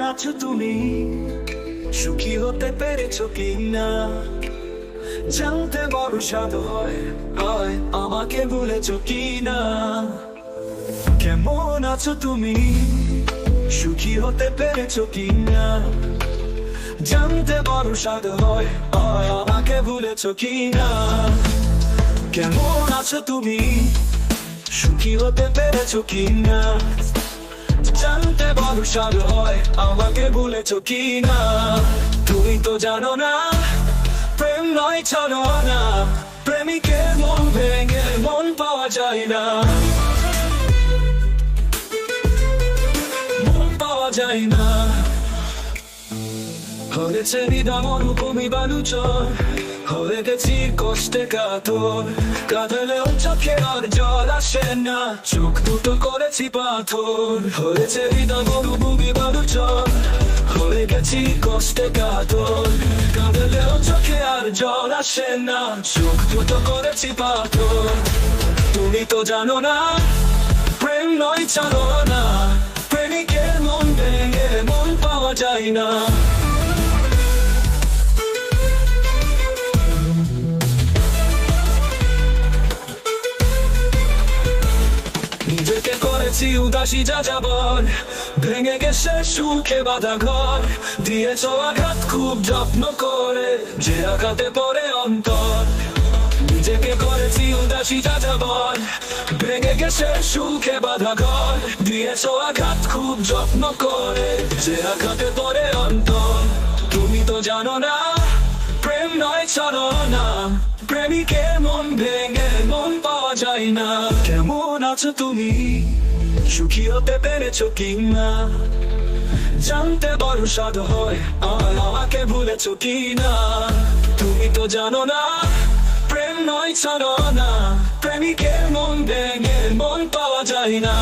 আছো তুমি, সুখী হতে পেরেছো কিনা, জানতে বড় স্বাদ হয় আমাকে ভুলেছো কিনা। কেমন আছো তুমি, সুখী হতে পেরেছো কিনা, জানতে বড় স্বাদ হয় আমাকে ভুলেছো কিনা। কেমন আছো তুমি, সুখী হতে পেরেছো কিনা, জানতে বড় স্বাদ হয় আমাকে ভুলেছো কিনা। তুমি তো জানো না, প্রেম নয় ছলনা, প্রেমিকের মন ভেঙে মন পাওয়া যায় না, মন পাওয়া যায় না। হয়েছে হৃদয় মরুভূমি বালুচর, হয়ে গেছি কষ্টে কাতর, কাঁদলেও চোখে আর জল আসে না, চোখ দুটো করেছি পাথর। হয়েছে হৃদয় মরুভূমি বালুচর, হয়ে গেছি কষ্টে কাতর, কাঁদলেও চোখে আর জল আসে না, চোখ দুটো করেছি পাথর। তুমি তো জানো না, প্রেম নয় ছলনা, প্রেমিকের মন ভেঙে মন পাওয়া যায় না। নিজেকে করেছি উদাসী যাযাবর, ভেঙে গেছে সুখে বাঁধা ঘর, দিয়েছ আঘাত খুব যত্ন করে, যে আঘাতে পড়ে অন্তর। নিজেকে করেছি উদাসী যাযাবর, ভেঙে গেছে সুখে বাঁধা ঘর, দিয়েছ আঘাত খুব যত্ন করে, যে আঘাতে পড়ে অন্তর। তুমি তো জানো না, প্রেম নয় ছলনা, প্রেমিকের মন ভেঙে মন পাওয়া যায় না। কেমন আছো তুমি, সুখী হতে পেরেছো কিনা, জানতে বড় স্বাদ হয় আমাকে ভুলেছো কিনা। তুমি তো জানো না, প্রেম নয় ছলনা, প্রেমিকের মন ভেঙে মন পাওয়া যায় না।